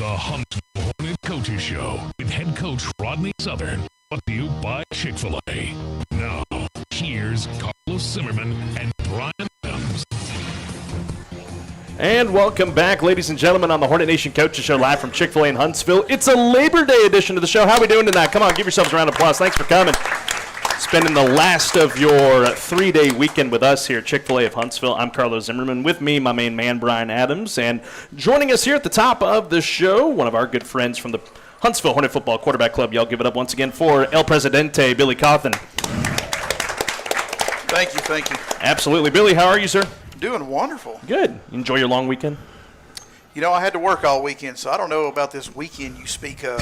The Huntsville Hornet Coaches Show with head coach Rodney Southern. Brought to you by Chick-fil-A. Now, here's Carlos Zimmerman and Brian Adams. And welcome back, ladies and gentlemen, on the Hornet Nation Coaches Show live from Chick-fil-A in Huntsville. It's a Labor Day edition of the show. How are we doing tonight? Come on, give yourselves a round of applause. Thanks for coming. Spending the last of your 3-day weekend with us here at Chick-fil-A of Huntsville. I'm Carlos Zimmerman. With me, my main man, Brian Adams. And joining us here at the top of the show, one of our good friends from the Huntsville Hornet Football Quarterback Club. Y'all give it up once again for El Presidente, Billy Cawthon. Thank you. Absolutely. Billy, how are you, sir? Doing wonderful. Good. Enjoy your long weekend? You know, I had to work all weekend, so I don't know about this weekend you speak of.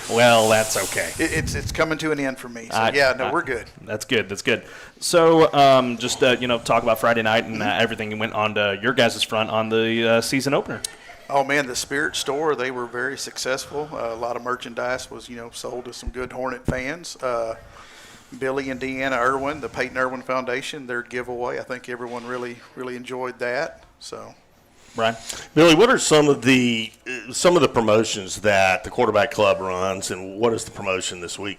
Well, that's okay. It's coming to an end for me. So, we're good. That's good. So, talk about Friday night and everything went on to your guys' front on the season opener. Oh, man, the Spirit Store, they were very successful. A lot of merchandise was, sold to some good Hornet fans. Billy and Deanna Irwin, the Peyton Irwin Foundation, their giveaway. I think everyone really enjoyed that. So, Brian, Billy, what are some of the promotions that the quarterback club runs, and what is the promotion this week?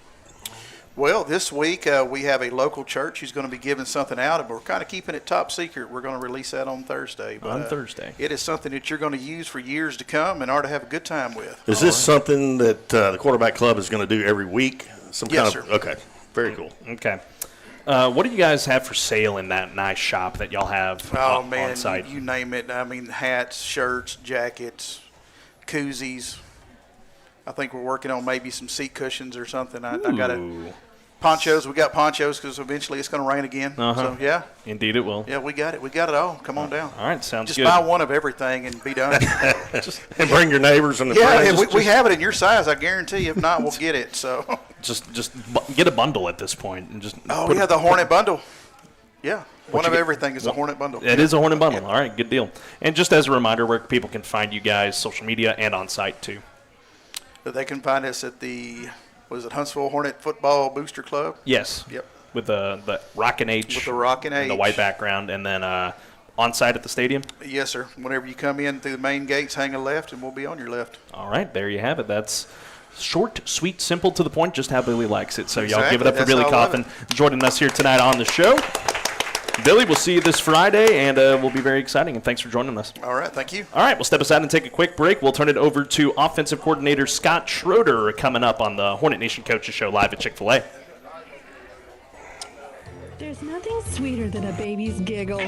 Well, this week we have a local church who's going to be giving something out, and we're kind of keeping it top secret. We're going to release that on Thursday. But, it is something that you're going to use for years to come and are to have a good time with. Is this something that the quarterback club is going to do every week? Yes, sir. Okay, very cool. Okay. What do you guys have for sale in that nice shop that y'all have on site? You name it. I mean, hats, shirts, jackets, koozies. I think we're working on maybe some seat cushions or something. I got it. Ponchos. We got ponchos because eventually it's going to rain again. So, yeah. Indeed it will. Yeah, we got it. We got it all. Come on down. All right, sounds Just good. buy one of everything and be done. And bring your neighbors and the friends. friends. We have it in your size, I guarantee. If not, we'll get it. So just get a bundle at this point and just. We have the Hornet bundle. Yeah. One of everything is a Hornet bundle. It is a Hornet bundle. All right, good deal. And just as a reminder, where people can find you guys, social media and on site too. They can find us at the Huntsville Hornet Football Booster Club? Yes. Yep. With the Rockin' H. With the Rockin' H. And the white background, and then on site at the stadium? Yes, sir. Whenever you come in through the main gates, hang a left, and we'll be on your left. All right, there you have it. That's short, sweet, simple, to the point, just how Billy likes it. So exactly. Y'all give it up for Billy Cawthon joining us here tonight on the show. Billy, we'll see you this Friday, and we'll be very exciting, and thanks for joining us. All right, thank you. All right, we'll step aside and take a quick break. We'll turn it over to offensive coordinator Scott Schroeder coming up on the Hornet Nation Coaches Show live at Chick-fil-A. There's nothing sweeter than a baby's giggle.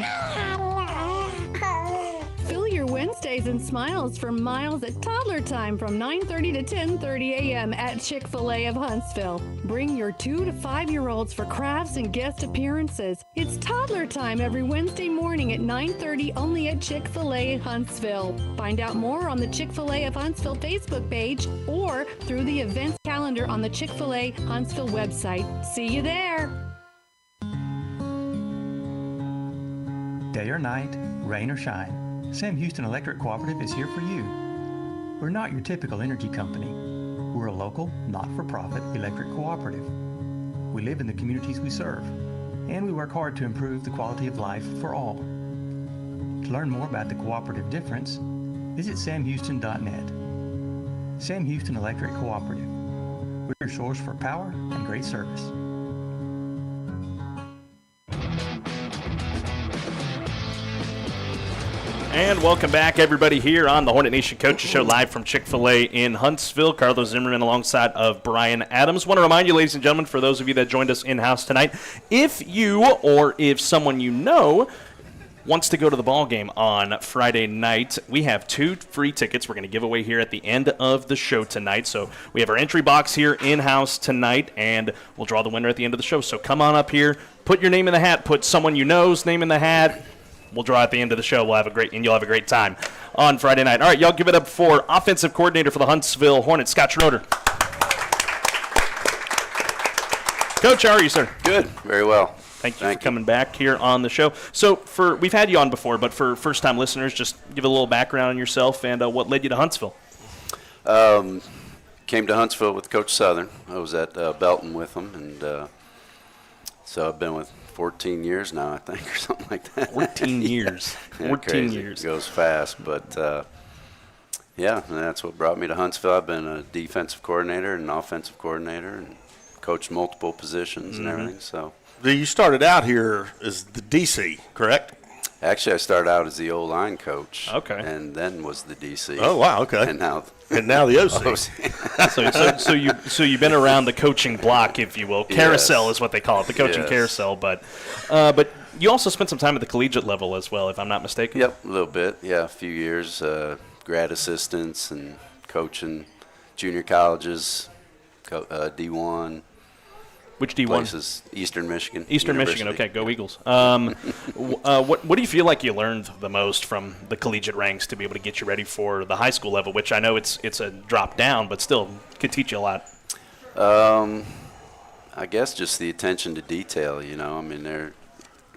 Fill your Wednesdays and smiles for miles at toddler time from 9:30 to 10:30 a.m. at Chick-fil-A of Huntsville. Bring your 2 to 5-year-olds for crafts and guest appearances. It's toddler time every Wednesday morning at 9:30 only at Chick-fil-A Huntsville. Find out more on the Chick-fil-A of Huntsville Facebook page or through the events calendar on the Chick-fil-A Huntsville website. See you there. Day or night, rain or shine, Sam Houston Electric Cooperative is here for you. We're not your typical energy company. We're a local, not-for-profit electric cooperative. We live in the communities we serve, and we work hard to improve the quality of life for all. To learn more about the cooperative difference, visit samhouston.net. Sam Houston Electric Cooperative. We're your source for power and great service. And welcome back, everybody, here on the Hornet Nation Coaches Show live from Chick-fil-A in Huntsville. Carlos Zimmerman alongside of Brian Adams. Want to remind you, ladies and gentlemen, for those of you that joined us in-house tonight, if you or if someone you know wants to go to the ball game on Friday night, we have 2 free tickets we're going to give away here at the end of the show tonight. So we have our entry box here in-house tonight, and we'll draw the winner at the end of the show. So come on up here, put your name in the hat, put someone you know's name in the hat. We'll draw at the end of the show. You'll have a great time on Friday night. All right, y'all give it up for offensive coordinator for the Huntsville Hornets, Scott Schroeder. Coach, how are you, sir? Good, very well. Thank you for coming back here on the show. So we've had you on before, but for first-time listeners, just give a little background on yourself and what led you to Huntsville. Came to Huntsville with Coach Southern. I was at Belton with him, and so I've been with 14 years now, I think, or something like that. 14 years. Yeah, 14 crazy. years. It goes fast, but Yeah, and that's what brought me to Huntsville. I've been a defensive coordinator and an offensive coordinator and coached multiple positions and everything. So You started out here as the DC, correct? actually, I started out as the O-line coach. Okay. And then was the DC. Oh, wow, okay. And now the OC. So you've been around the coaching block, if you will. Carousel Yes. is what they call it, the coaching Yes. carousel. But you also spent some time at the collegiate level as well, if I'm not mistaken. Yep, a little bit. Yeah, a few years, grad assistants and coaching junior colleges, D1. Which D1? Places, Eastern Michigan. Eastern University. Michigan. Okay, go Eagles. What do you feel like you learned the most from the collegiate ranks to be able to get you ready for the high school level, which I know it's a drop down, but still could teach you a lot? I guess just the attention to detail, you know. I mean,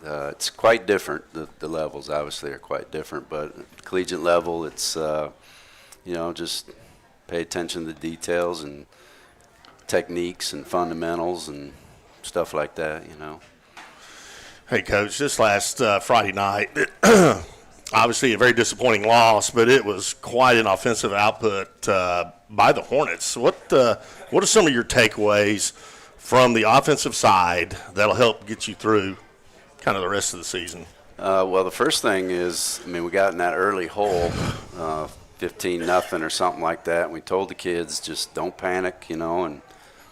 it's quite different. The levels obviously are quite different, but at collegiate level, it's, just pay attention to the details and techniques and fundamentals and stuff like that, you know. Hey, Coach, this last Friday night, obviously a very disappointing loss, but it was quite an offensive output by the Hornets. What are some of your takeaways from the offensive side that'll help get you through kind of the rest of the season? Well, the first thing is, we got in that early hole, 15-0 or something like that, and we told the kids just don't panic, and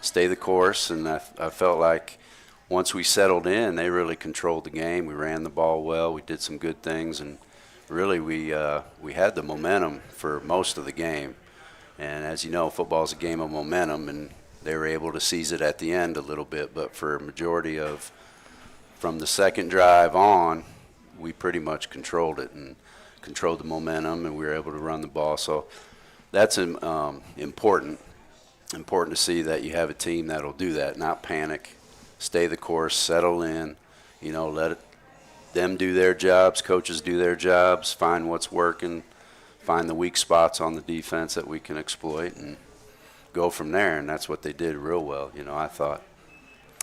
stay the course. And I felt like once we settled in, they really controlled the game. We ran the ball well. We did some good things, and really we had the momentum for most of the game. And as you know, football is a game of momentum, and they were able to seize it at the end a little bit. But for a majority of from the second drive on, we pretty much controlled it and controlled the momentum, and we were able to run the ball. So that's important to see that you have a team that'll do that, not panic, stay the course, settle in, let them do their jobs, coaches do their jobs, find what's working, find the weak spots on the defense that we can exploit, and go from there. And that's what they did real well, I thought.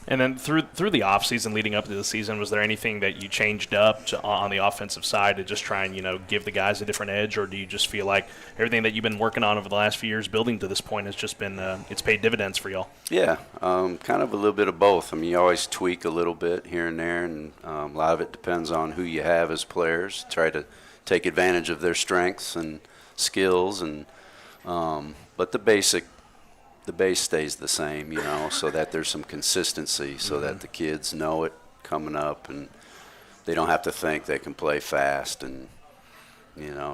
And then through the offseason leading up to the season, was there anything that you changed up on the offensive side to just try and, give the guys a different edge, or do you just feel like everything that you've been working on over the last few years building to this point has just been it's paid dividends for y'all? Yeah, kind of a little bit of both. You always tweak a little bit here and there, and a lot of it depends on who you have as players. Try to take advantage of their strengths and skills, and but the base stays the same, so that there's some consistency, so that the kids know it coming up, and they don't have to think they can play fast, and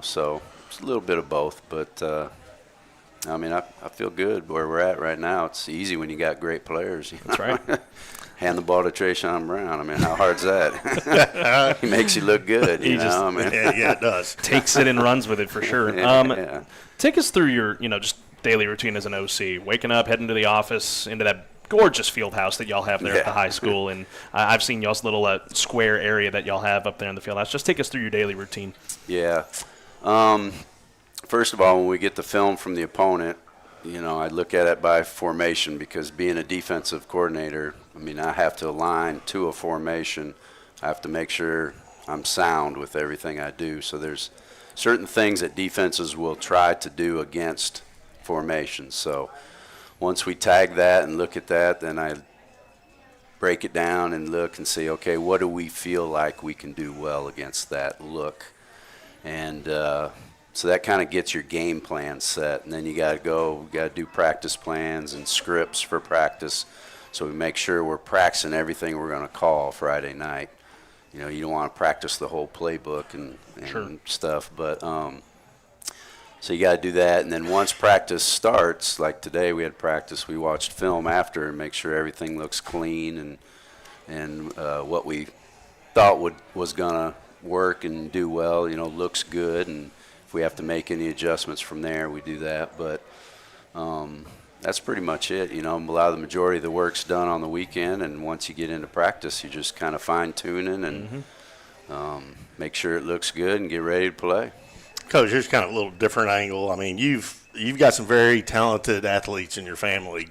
so it's a little bit of both. But I feel good where we're at right now. It's easy when you got great players. That's right. Hand the ball to Tre'Sean Brown. how hard's that? He makes you look good. Yeah, it does. Takes it and runs with it for sure. Yeah. Take us through your just daily routine as an OC, waking up, heading to the office, into that gorgeous field house that y'all have there at the high school, and I've seen y'all's little square area that y'all have up there in the field house. Just take us through your daily routine. Yeah. First of all, when we get the film from the opponent, I look at it by formation, because being a defensive coordinator, I have to align to a formation. I have to make sure I'm sound with everything I do. So there's certain things that defenses will try to do against formations. So once we tag that and look at that, then I break it down and look and see, okay, what do we feel like we can do well against that look? And so that kind of gets your game plan set. And then you got to do practice plans and scripts for practice, so we make sure we're practicing everything we're going to call Friday night. You don't want to practice the whole playbook and Sure. stuff, but so you got to do that. And then once practice starts, like today we had practice, we watched film after and make sure everything looks clean, and what we thought was going to work and do well, looks good. And if we have to make any adjustments from there, we do that. But that's pretty much it. A lot of the majority of the work's done on the weekend, and once you get into practice, you just kind of fine-tuning and make sure it looks good and get ready to play. Coach, here's kind of a little different angle. You've got some very talented athletes in your family,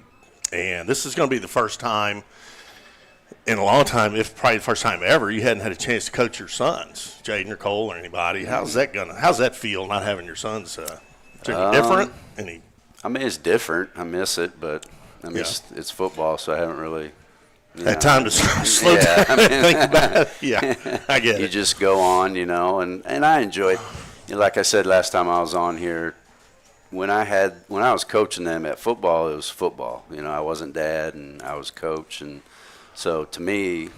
and this is going to be the first time in a long time, if probably the first time ever, you hadn't had a chance to coach your sons, Jaden or Cole or anybody. How's that feel, not having your sons Is it different? Any? I mean, it's different. I miss it, but I mean, it's football, so I haven't really had time to slow down and think about it. Yeah, I get it. You just go on, and I enjoyed. Like I said last time I was on here, when I was coaching them at football, it was football. I wasn't dad, and I was coach, and so to me,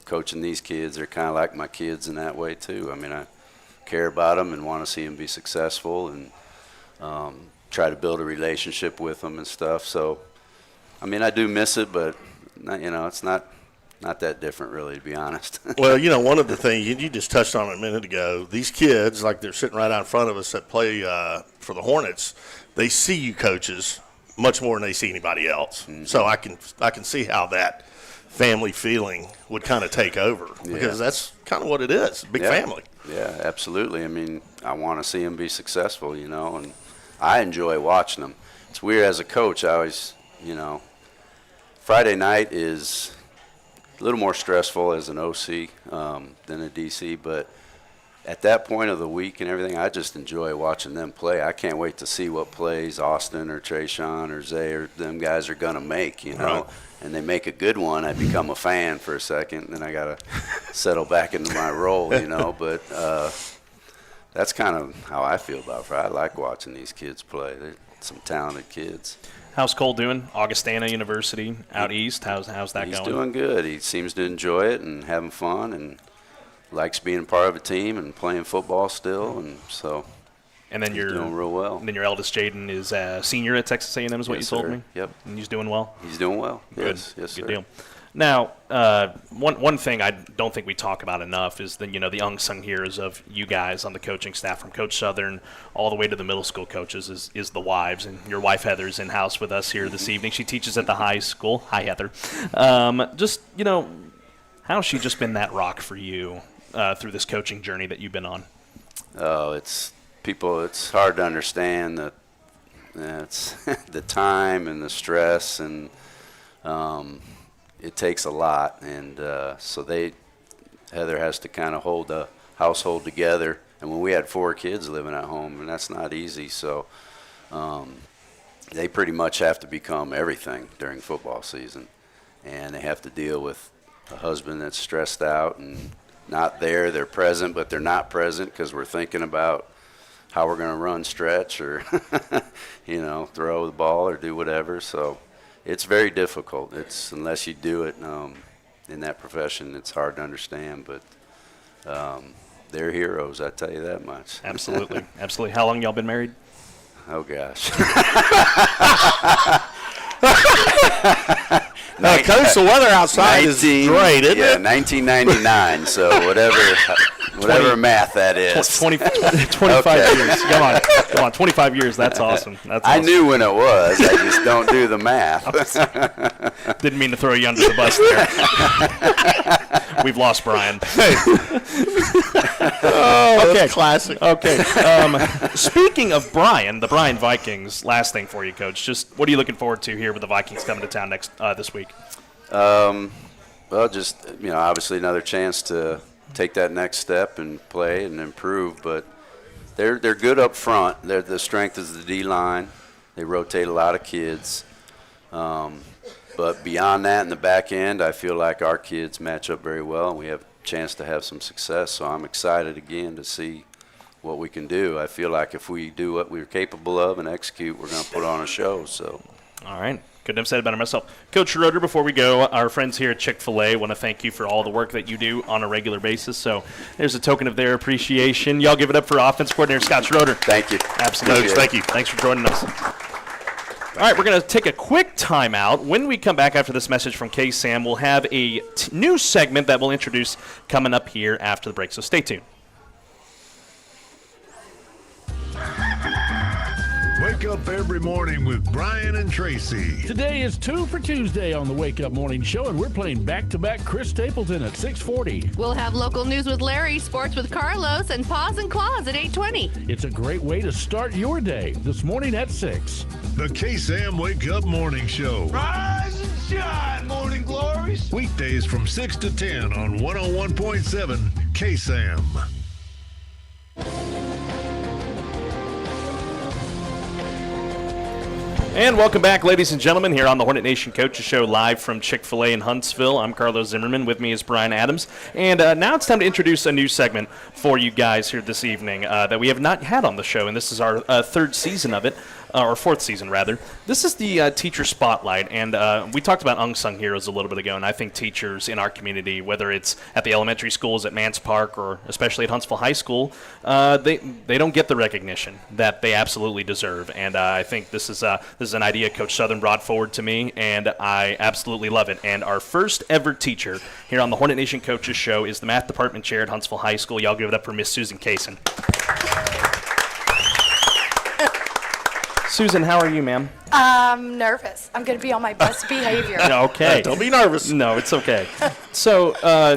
coaching these kids, they're kind of like my kids in that way too. I mean, I care about them and want to see them be successful, and try to build a relationship with them and stuff. So, I mean, I do miss it, but it's not that different, really, to be honest. Well, one of the things you just touched on a minute ago, these kids, like they're sitting right out in front of us that play for the Hornets, they see you coaches much more than they see anybody else. Mm-hmm. So I can see how that family feeling would kind of take over, because that's kind of what it is, big family. Yeah, absolutely. I mean, I want to see them be successful, and I enjoy watching them. It's weird as a coach. I always, Friday night is a little more stressful as an OC than a DC, but at that point of the week and everything, I just enjoy watching them play. I can't wait to see what plays Austin or Tre'Sean or Zay or them guys are going to make, Right. And they make a good one. I become a fan for a second, and then I got to settle back into my role, but that's kind of how I feel about it. I like watching these kids play. They're some talented kids. How's Cole doing? Augustana University out east. How's that going? He's doing good. He seems to enjoy it and having fun, and likes being part of a team and playing football still, and so and then he's doing real well. And then your eldest Jaden is a senior at Texas A&M, is what you told me? Yep. And he's doing well? He's doing well. Good. Yes, Good sir. deal. Now, one thing I don't think we talk about enough is the unsung heroes of you guys on the coaching staff, from Coach Southern all the way to the middle school coaches, is the wives. And your wife Heather's in house with us here this evening. She teaches at the high school. Hi, Heather. How's she just been that rock for you through this coaching journey that you've been on? Oh, it's hard to understand that it's the time and the stress, and it takes a lot, and so Heather has to kind of hold the household together. And when we had 4 kids living at home, and that's not easy, so they pretty much have to become everything during football season, and they have to deal with a husband that's stressed out and not there. They're present, but they're not present because we're thinking about how we're going to run stretch or throw the ball or do whatever. So it's very difficult. It's unless you do it in that profession, it's hard to understand. But they're heroes, I tell you that much. Absolutely, absolutely. How long y'all been married? Oh gosh. Coach, the weather outside is great, isn't it? 1999. So whatever math that is. 25 years. Come on, 25 years. That's awesome. I knew when it was. I just don't do the math. Didn't mean to throw you under the bus there. We've lost Brian. Okay, classic. Okay. Speaking of Brian, the Brian Vikings. Last thing for you, Coach. Just what are you looking forward to here with the Vikings coming to town this week? Well, just obviously another chance to take that next step and play and improve. But they're good up front. The strength is the D line. They rotate a lot of kids. But beyond that, in the back end, I feel like our kids match up very well, and we have a chance to have some success. So I'm excited again to see what we can do. I feel like if we do what we're capable of and execute, we're going to put on a show. So, all right. Couldn't have said it better myself. Coach Schroeder, before we go, our friends here at Chick-fil-A want to thank you for all the work that you do on a regular basis. So there's a token of their appreciation. Y'all give it up for offense coordinator Scott Schroeder. Thank you. Absolutely. Coach, thank you. Thanks for joining us. All right, we're going to take a quick timeout. When we come back after this message from KSAM, we'll have a new segment that we'll introduce coming up here after the break, so stay tuned. Wake up every morning with Brian and Tracy. Today is 2 for Tuesday on the Wake Up Morning Show, and we're playing back-to-back Chris Stapleton at 6:40. We'll have local news with Larry, sports with Carlos, and Paws and Claws at 8:20. It's a great way to start your day this morning at 6. The KSAM Wake Up Morning Show. Rise and shine, morning glories. Weekdays from 6 to 10 on 101.7 KSAM. And welcome back, ladies and gentlemen, here on the Hornet Nation Coaches Show, live from Chick-fil-A in Huntsville. I'm Carlos Zimmerman. With me is Brian Adams. And now it's time to introduce a new segment for you guys here this evening that we have not had on the show, and this is our third season of it. Or fourth season, rather. This is the Teacher Spotlight, and we talked about unsung heroes a little bit ago, and I think teachers in our community, whether it's at the elementary schools at Mance Park or especially at Huntsville High School, they don't get the recognition that they absolutely deserve, and I think this is an idea Coach Southern brought forward to me, and I absolutely love it. And our first ever teacher here on the Hornet Nation Coaches Show is the Math Department Chair at Huntsville High School. Y'all give it up for Miss Susan Kaysen. Susan, how are you, ma'am? I'm nervous. I'm going to be on my best behavior. Okay. Don't be nervous. No, it's okay. So,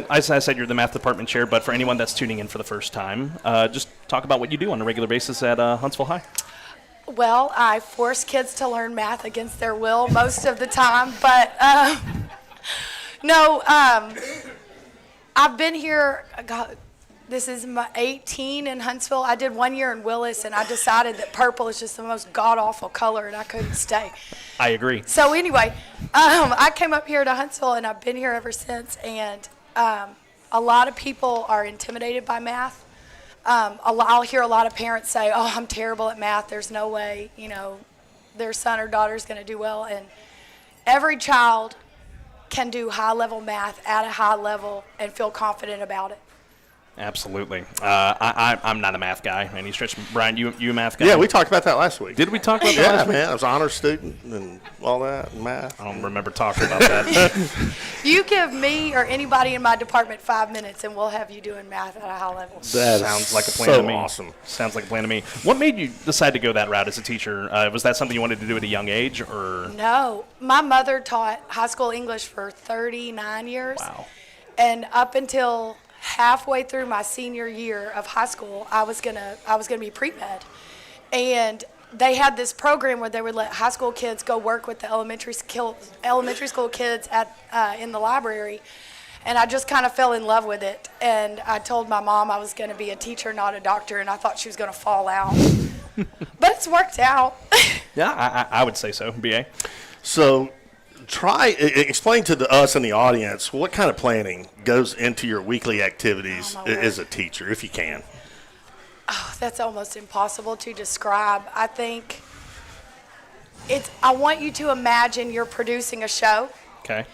as I said, you're the math department chair, but for anyone that's tuning in for the first time, just talk about what you do on a regular basis at Huntsville High. Well, I force kids to learn math against their will most of the time, but I've been here, this is my 18 in Huntsville. I did 1 year in Willis, and I decided that purple is just the most god-awful color, and I couldn't stay. I agree. So anyway, I came up here to Huntsville, and I've been here ever since, and a lot of people are intimidated by math. I'll hear a lot of parents say, oh, I'm terrible at math. There's no way, their son or daughter is going to do well. And every child can do high-level math at a high level and feel confident about it. Absolutely. I'm not a math guy. Any stretch. Brian, you a math guy? Yeah, we talked about that last week. Did we talk about that last week? Yeah, man. I was an honor student and all that, and math. I don't remember talking about that. You give me or anybody in my department 5 minutes, and we'll have you doing math at a high level. That sounds like a plan to me. Awesome. Sounds like a plan to me. What made you decide to go that route as a teacher? Was that something you wanted to do at a young age, or? No. My mother taught high school English for 39 years. Wow. And up until halfway through my senior year of high school, I was gonna be pre-med, and they had this program where they would let high school kids go work with the elementary school kids in the library, and I just kind of fell in love with it. And I told my mom I was going to be a teacher, not a doctor, and I thought she was going to fall out, but it's worked out. Yeah, I would say so. BA. So, explain to us and the audience what kind of planning goes into your weekly activities as a teacher, if you can. Oh, that's almost impossible to describe. I think I want you to imagine you're producing a show. Okay.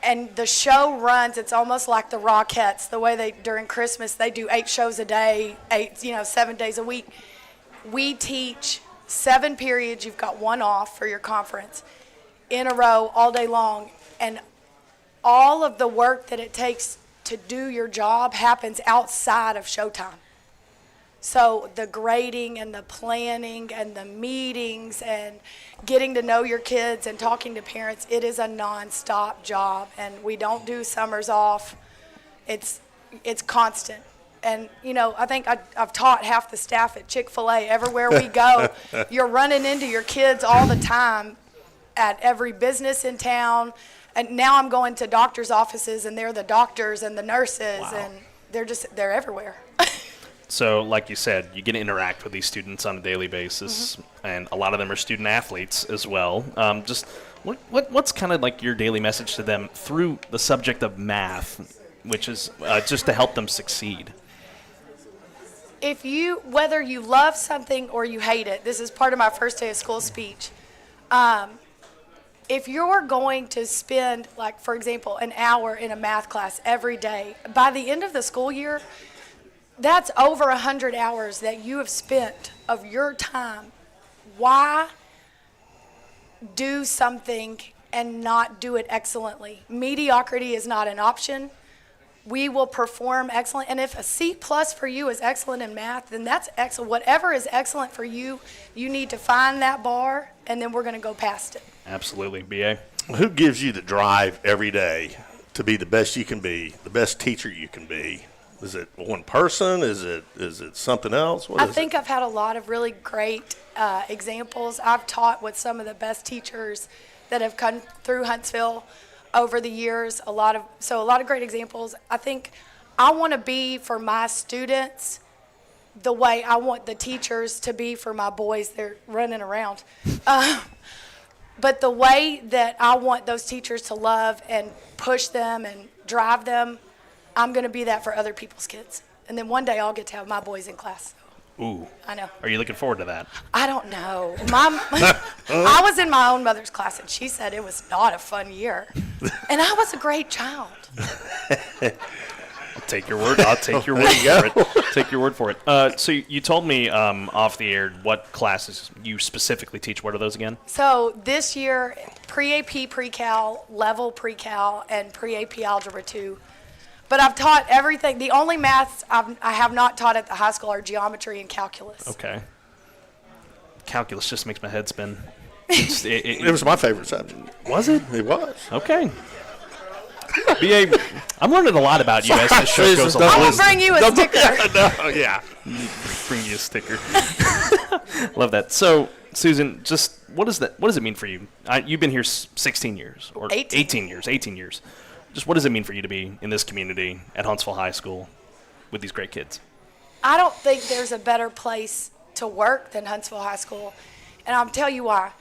And the show runs, it's almost like the Rockettes, the way during Christmas, they do 8 shows a day, 7 days a week. We teach 7 periods. You've got 1 off for your conference in a row all day long, and all of the work that it takes to do your job happens outside of showtime. So the grading and the planning and the meetings and getting to know your kids and talking to parents, it is a nonstop job, and we don't do summers off. It's constant. And, I think I've taught half the staff at Chick-fil-A. Everywhere we go, you're running into your kids all the time at every business in town. And now I'm going to doctors' offices, and they're the doctors and the nurses, wow. and they're everywhere. So, like you said, you get to interact with these students on a daily basis, and a lot of them are student athletes as well. Just what's kind of like your daily message to them through the subject of math, which is just to help them succeed? Whether you love something or you hate it, this is part of my first day of school speech. If you're going to spend, like, for example, an hour in a math class every day, by the end of the school year, that's over 100 hours that you have spent of your time. Why do something and not do it excellently? Mediocrity is not an option. We will perform excellent. And if a C+ for you is excellent in math, then that's excellent. Whatever is excellent for you, you need to find that bar, and then we're going to go past it. Absolutely. BA? Who gives you the drive every day to be the best you can be, the best teacher you can be? Is it one person? Is it something else? I think I've had a lot of really great examples. I've taught with some of the best teachers that have come through Huntsville over the years. A lot of great examples. I think I want to be for my students the way I want the teachers to be for my boys. They're running around. But the way that I want those teachers to love and push them and drive them, I'm going to be that for other people's kids. And then one day I'll get to have my boys in class. Ooh. I know. Are you looking forward to that? I don't know. I was in my own mother's class, and she said it was not a fun year. And I was a great child. I'll take your word. I'll take your word for it. Take your word for it. So you told me off the air what classes you specifically teach. What are those again? So this year, pre-AP, pre-cal, level pre-cal, and pre-AP Algebra 2. But I've taught everything. The only maths I have not taught at the high school are geometry and calculus. Okay. Calculus just makes my head spin. It was my favorite subject. Was it? It was. Okay. BA, I'm learning a lot about you as this show goes along. I will bring you a sticker. Yeah. Bring you a sticker. Love that. So, Susan, just what does it mean for you? You've been here 16 years or 18 years. Just what does it mean for you to be in this community at Huntsville High School with these great kids? I don't think there's a better place to work than Huntsville High School. And I'll tell you why.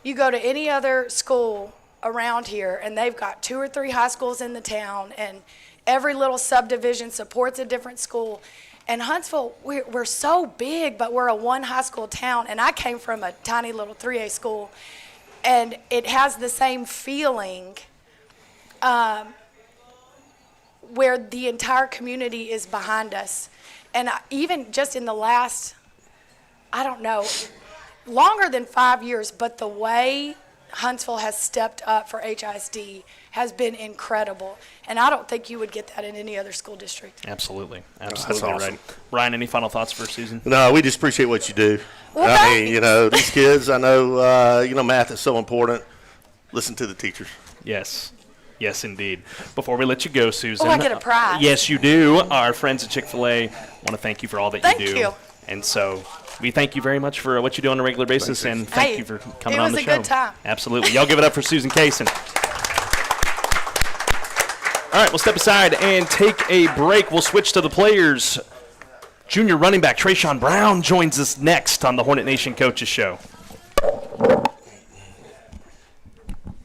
You go to any other school around here, and they've got 2 or 3 high schools in the town, and every little subdivision supports a different school. And Huntsville, we're so big, but we're a one high school town. And I came from a tiny little 3A school, and it has the same feeling where the entire community is behind us. And even just in the last, I don't know, longer than 5 years, but the way Huntsville has stepped up for HISD has been incredible. And I don't think you would get that in any other school district. Absolutely. That's awesome. Right. Brian, any final thoughts for Susan? No, we just appreciate what you do. Well, I mean, these kids, I know, math is so important. Listen to the teachers. Yes. Yes, indeed. Before we let you go, Susan. Oh, I get a prize. Yes, you do. Our friends at Chick-fil-A want to thank you for all that you do. Thank you. And so we thank you very much for what you do on a regular basis, and thank you for coming on the show. It was a good time. Absolutely. Y'all give it up for Susan Kaysen. All right, we'll step aside and take a break. We'll switch to the players. Junior running back Tre'Sean Brown joins us next on the Hornet Nation Coaches Show.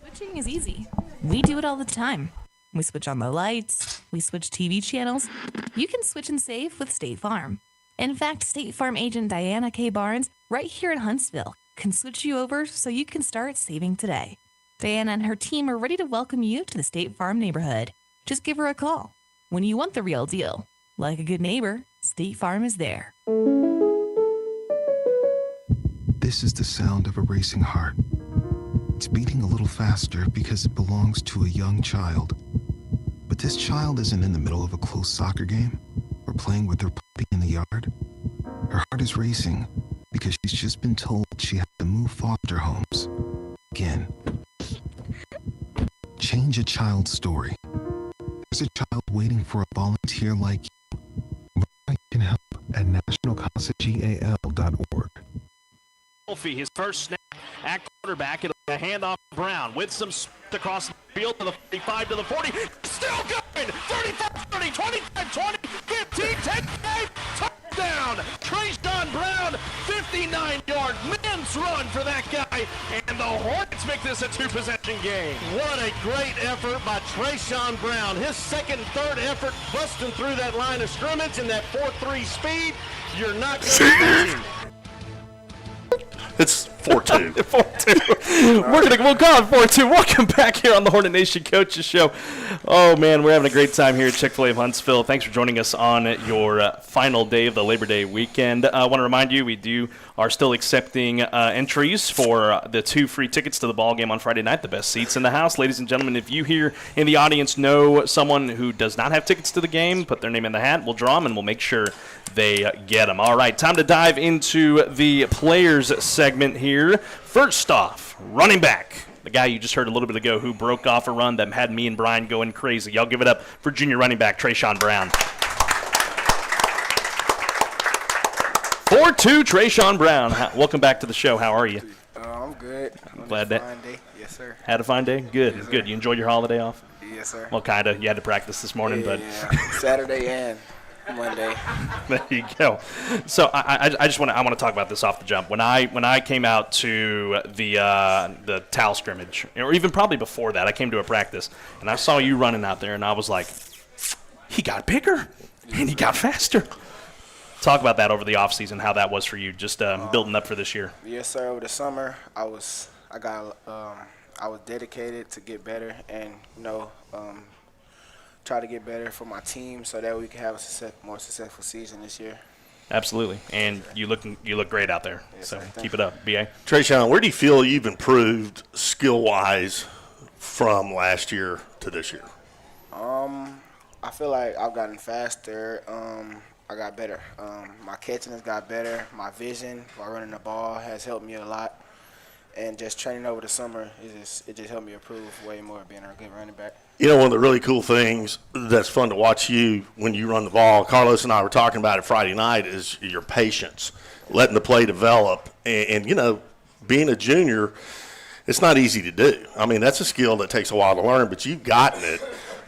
Switching is easy. We do it all the time. We switch on the lights. We switch TV channels. You can switch and save with State Farm. In fact, State Farm agent Diana K. Barnes, right here in Huntsville, can switch you over so you can start saving today. Diana and her team are ready to welcome you to the State Farm neighborhood. Just give her a call. When you want the real deal, like a good neighbor, State Farm is there. This is the sound of a racing heart. It's beating a little faster because it belongs to a young child. But this child isn't in the middle of a close soccer game or playing with her puppy in the yard. Her heart is racing because she's just been told she has to move foster homes. Again. Change a child's story. There's a child waiting for a volunteer like you. You can help at nationalcausagal.org. His first snap at quarterback. It'll be a handoff to Brown with some across the field to the 45 to the 40. Still going. 35, 30, 25, 20, 15, 10, 5. Touchdown. Tre'Sean Brown, 59-yard men's run for that guy. And the Hornets make this a 2-possession game. What a great effort by Tre'Sean Brown. His second and third effort busting through that line of scrimmage and that 4.3 speed. You're not going to catch him. It's 4-2. 4-2. We'll call it 4-2. Welcome back here on the Hornet Nation Coaches Show. Oh, man, we're having a great time here at Chick-fil-A of Huntsville. Thanks for joining us on your final day of the Labor Day weekend. I want to remind you we are still accepting entries for the 2 free tickets to the ball game on Friday night, the best seats in the house. Ladies and gentlemen, if you here in the audience know someone who does not have tickets to the game, put their name in the hat. We'll draw them, and we'll make sure they get them. All right, time to dive into the players segment here. First off, running back, the guy you just heard a little bit ago who broke off a run that had me and Brian going crazy. Y'all give it up for junior running back Tre'Sean Brown. 4-2, Tre'Sean Brown. Welcome back to the show. How are you? I'm good. Glad that. Fine day. Yes, sir. Had a fine day? Good. Yes, good. You enjoyed your holiday off? Yes, sir. Well, kind of. You had to practice this morning, but yeah. Saturday and Monday. There you go. So I just want to talk about this off the jump. When I came out to the towel scrimmage, or even probably before that, I came to a practice and I saw you running out there, and I was like, he got bigger and he got faster. Talk about that over the off season, how that was for you, just building up for this year. Yes, sir. Over the summer, I was dedicated to get better and try to get better for my team so that we can have a more successful season this year. Absolutely, and you look great out there. Yes, so sir. Keep it up, BA. Tre'Sean, where do you feel you've improved skill-wise from last year to this year? I feel like I've gotten faster. I got better. My catching has got better. My vision while running the ball has helped me a lot. And just training over the summer, it just helped me improve way more being a good running back. You know, one of the really cool things that's fun to watch you when you run the ball, Carlos and I were talking about it Friday night, is your patience, letting the play develop. And being a junior, it's not easy to do. I mean, that's a skill that takes a while to learn, but you've gotten it.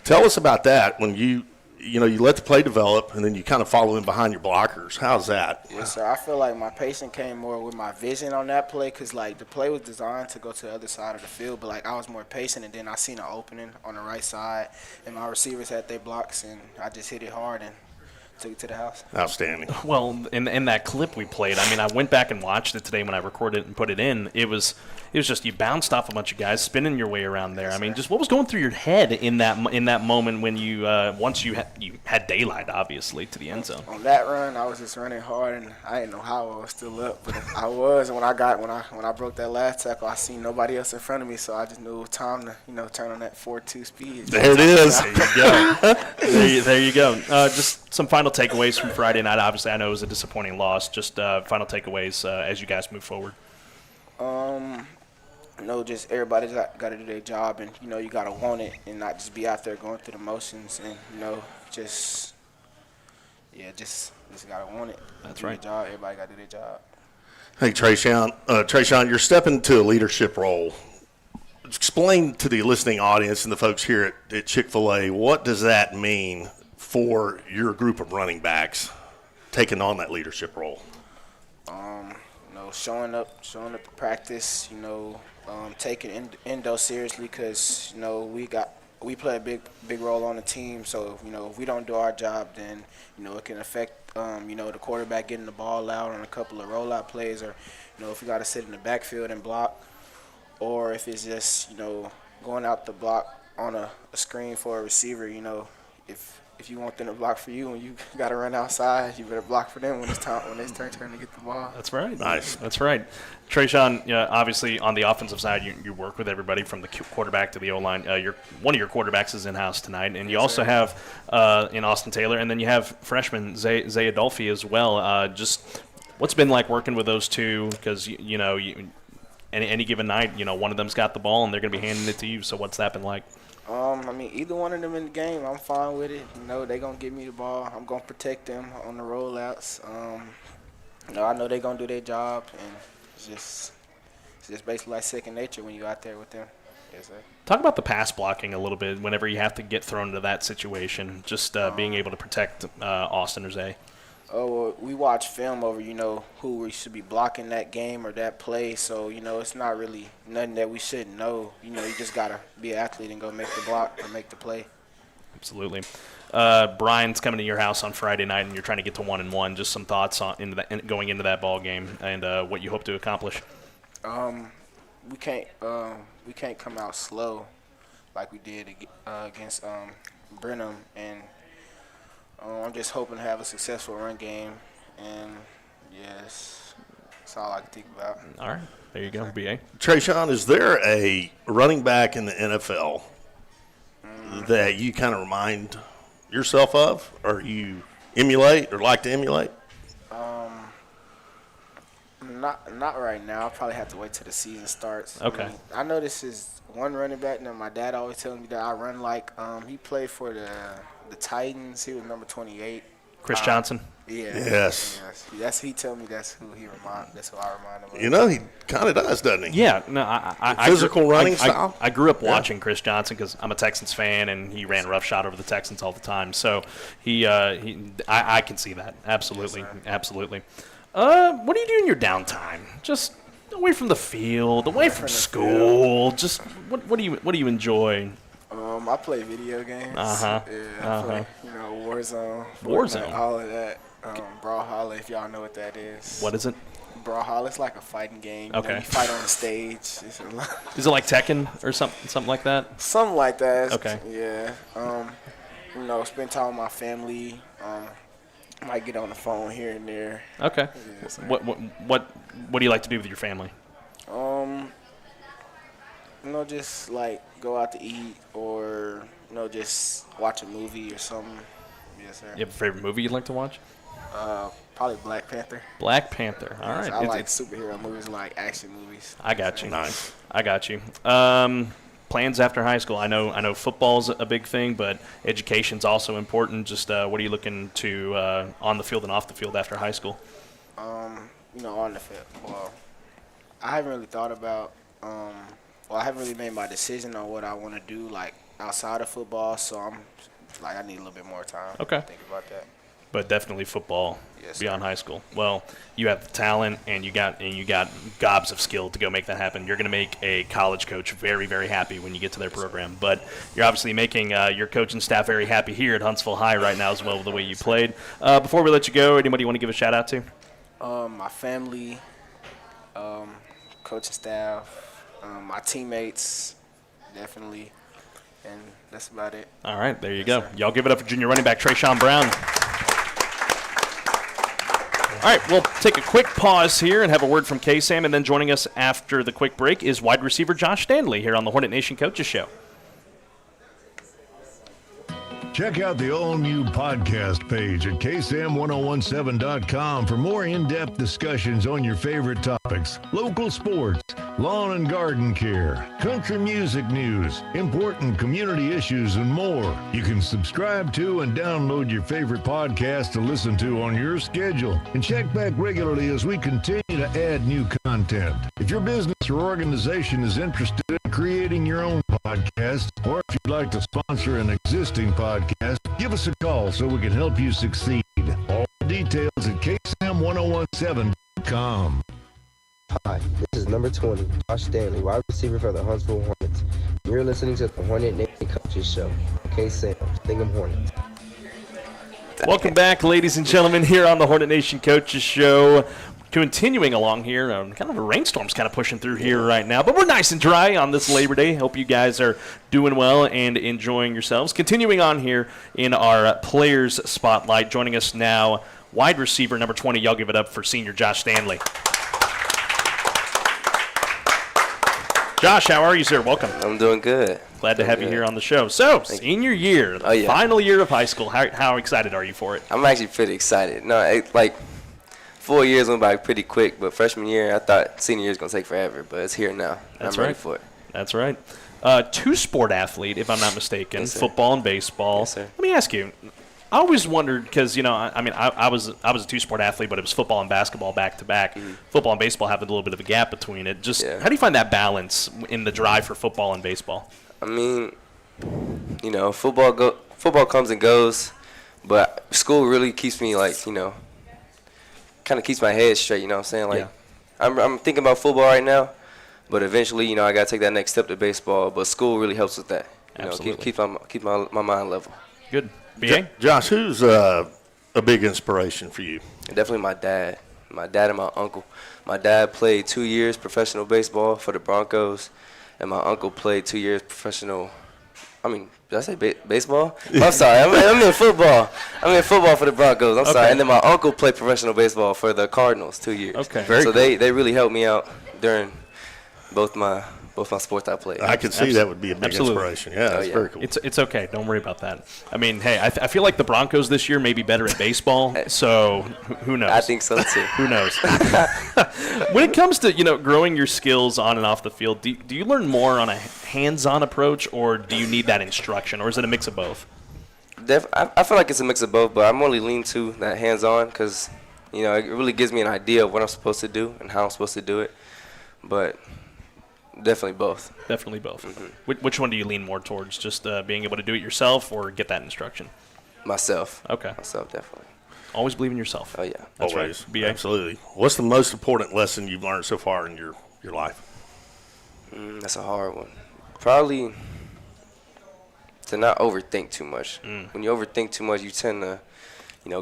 Tell us about that when you let the play develop and then you kind of follow in behind your blockers. How's that? Yes, sir. I feel like my patience came more with my vision on that play because, the play was designed to go to the other side of the field, but, I was more patient, and then I seen an opening on the right side, and my receivers had their blocks, and I just hit it hard and took it to the house. Outstanding. Well, in that clip we played, I went back and watched it today when I recorded it and put it in. It was just you bounced off a bunch of guys, spinning your way around there. Just what was going through your head in that moment when you once you had daylight, obviously, to the end zone? On that run, I was just running hard, and I didn't know how I was still up, but I was. And when I broke that last tackle, I seen nobody else in front of me, so I just knew it was time to turn on that 4.2 speed. There it is. There you go. there you go. Just some final takeaways from Friday night. Obviously, I know it was a disappointing loss. Just final takeaways as you guys move forward. Just everybody's got to do their job, and you got to want it, and not just be out there going through the motions, and just got to want it. That's do right. Their job. Everybody got to do their job. Hey, Tre'Sean, you're stepping into a leadership role. Explain to the listening audience and the folks here at Chick-fil-A, what does that mean for your group of running backs taking on that leadership role? Showing up to practice, taking Endo seriously because, we play a big role on the team. So, if we don't do our job, then, it can affect, the quarterback getting the ball out on a couple of rollout plays, or, if we got to sit in the backfield and block, or if it's just, going out the block on a screen for a receiver, if you want them to block for you and you got to run outside, you better block for them when it's turn to get the ball. That's right. Nice. That's right. Tre'Sean, obviously on the offensive side, you work with everybody from the quarterback to the O-line. One of your quarterbacks is in-house tonight, and you also have in Austin Taylor, and then you have freshman Zay Adolphi as well. Just what's been like working with those two? Because, any given night, one of them's got the ball and they're going to be handing it to you. So what's that been like? Either one of them in the game, I'm fine with it. They're going to give me the ball. I'm going to protect them on the rollouts. I know they're going to do their job, and it's just basically like second nature when you're out there with them. Yes, sir. Talk about the pass blocking a little bit whenever you have to get thrown into that situation, just being able to protect Austin or Zay. Well, we watch film over, who we should be blocking that game or that play. So, it's not really nothing that we shouldn't know. You just got to be an athlete and go make the block or make the play. Absolutely. Brian's coming to your house on Friday night, and you're trying to get to 1-1. Just some thoughts on going into that ball game and what you hope to accomplish. We can't come out slow like we did against Brenham, and I'm just hoping to have a successful run game, and yes, that's all I can think about. All right, there you go, BA. Tre'Sean, is there a running back in the NFL that you kind of remind yourself of, or you emulate or like to emulate? Not right now. I'll probably have to wait till the season starts. Okay. I know this is one running back. Now my dad always tells me that I run like he played for the Titans. He was number 28. Chris Johnson? Yeah. Yes. He told me that's who I remind him of. You know, he kind of does, doesn't he? Yeah. No, I physical running style. I grew up watching Chris Johnson because I'm a Texans fan, and he ran roughshod over the Texans all the time. So I can see that. Absolutely. Yes, absolutely. What do you do in your downtime? Just away from the field, away from school. Just what do you enjoy? I play video games. Uh-huh. Yeah, I play, Warzone. Warzone. All of that. Brawlhalla, if y'all know what that is. What is it? Brawlhalla, it's like a fighting game. Okay. You fight on the stage. Is it like Tekken or something like that? Something like that. Okay. Yeah. Spend time with my family. Might get on the phone here and there. Okay. Yeah, so. What do you like to do with your family? Just like go out to eat or just watch a movie or something. Yes, sir. You have a favorite movie you'd like to watch? Probably Black Panther. Black Panther. All right. I like superhero movies, like action movies. I got you. Nice. I got you. Plans after high school. I know football's a big thing, but education's also important. Just what are you looking to on the field and off the field after high school? On the field. Well, I haven't really thought about. I haven't really made my decision on what I want to do, like outside of football. So I need a little bit more time. Okay. To think about that. But definitely football beyond sir. high school. Well, you have the talent and you got gobs of skill to go make that happen. You're going to make a college coach very, very happy when you get to their program. But you're obviously making your coaching staff very happy here at Huntsville High right now as well with the way you played. Before we let you go, anybody you want to give a shout out to? My family, coaching staff, my teammates, definitely, and that's about it. All right, there you go. Y'all give it up for junior running back Tre'Sean Brown. All right, we'll take a quick pause here and have a word from KSAM, and then joining us after the quick break is wide receiver Josh Stanley here on the Hornet Nation Coaches Show. Check out the all-new podcast page at KSAM1017.com for more in-depth discussions on your favorite topics, local sports, lawn and garden care, country music news, important community issues, and more. You can subscribe to and download your favorite podcast to listen to on your schedule, and check back regularly as we continue to add new content. If your business or organization is interested in creating your own podcast, or if you'd like to sponsor an existing podcast, give us a call so we can help you succeed. All the details at KSAM1017.com. Hi, this is number 20, Josh Stanley, wide receiver for the Huntsville Hornets. You're listening to the Hornet Nation Coaches Show. KSAM, Stingham Hornets. Welcome back, ladies and gentlemen, here on the Hornet Nation Coaches Show. Continuing along here, kind of a rainstorm's kind of pushing through here right now, but we're nice and dry on this Labor Day. Hope you guys are doing well and enjoying yourselves. Continuing on here in our Players Spotlight, joining us now, wide receiver number 20. Y'all give it up for senior Josh Stanley. Josh, how are you, sir? Welcome. I'm doing good. Glad to have you here on the show. So, senior year, final year of high school. How excited are you for it? I'm actually pretty excited. 4 years went by pretty quick, but freshman year, I thought senior year was going to take forever, but it's here now. I'm ready for it. That's right. Two-sport athlete, if I'm not mistaken, football and baseball. Yes, sir. Let me ask you, I always wondered, because, I was a two-sport athlete, but it was football and basketball back-to-back. Mm-hmm. Football and baseball have a little bit of a gap between it. How do you find that balance in the drive for football and baseball? Football comes and goes, but school really keeps me, kind of keeps my head straight, you know what I'm saying? I'm thinking about football right now, but eventually, I got to take that next step to baseball, but school really helps with that. Keep my mind level. Good. B.A.? Josh, who's a big inspiration for you? Definitely my dad. My dad and my uncle. My dad played 2 years professional baseball for the Broncos, and my uncle played 2 years professional did I say baseball? I'm sorry. I'm in football. I'm in football for the Broncos. I'm sorry. And then my uncle played professional baseball for the Cardinals 2 years. Okay. So they really helped me out during both my sports I played. I could see that would be a big inspiration. Yeah, that's very cool. It's okay. Don't worry about that. Hey, I feel like the Broncos this year may be better at baseball, so who knows? I think so, too. Who knows? When it comes to, growing your skills on and off the field, do you learn more on a hands-on approach, or do you need that instruction, or is it a mix of both? I feel like it's a mix of both, but I'm only lean to that hands-on because, it really gives me an idea of what I'm supposed to do and how I'm supposed to do it. But definitely both. Definitely both. Which one do you lean more towards? Just being able to do it yourself or get that instruction? Myself. Okay. Myself, definitely. Always believe in yourself. Oh, yeah. That's Always. right. BA? Absolutely. What's the most important lesson you've learned so far in your life? That's a hard one. Probably to not overthink too much. When you overthink too much, you tend to,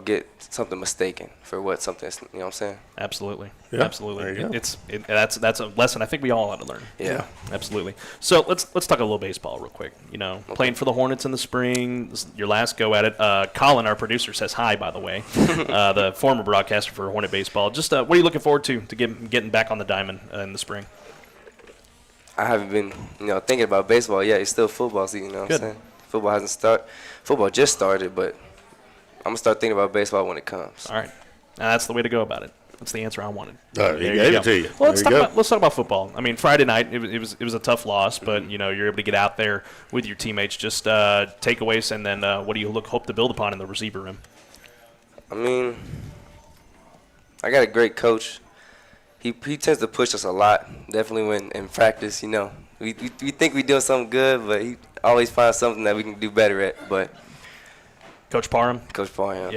get something mistaken for what something is, you know what I'm saying? Absolutely. Yeah, Absolutely. there you go. That's a lesson I think we all ought to learn. Yeah. Absolutely. So let's talk a little baseball real quick. Playing for the Hornets in the spring, this is your last go at it. Colin, our producer, says hi, by the way, the former broadcaster for Hornet baseball. Just what are you looking forward to getting back on the diamond in the spring? I haven't been, thinking about baseball yet. It's still football season, you know what I'm saying? Football just started, but I'm going to start thinking about baseball when it comes. All right. Now, that's the way to go about it. That's the answer I wanted. He gave it to you. Well, let's talk about football. I mean, Friday night, it was a tough loss, but, you're able to get out there with your teammates. Just takeaways, and then what do you hope to build upon in the receiver room? I mean, I got a great coach. He tends to push us a lot, definitely when in practice, We think we're doing something good, but he always finds something that we can do better at. But Coach Parham? Coach Parham.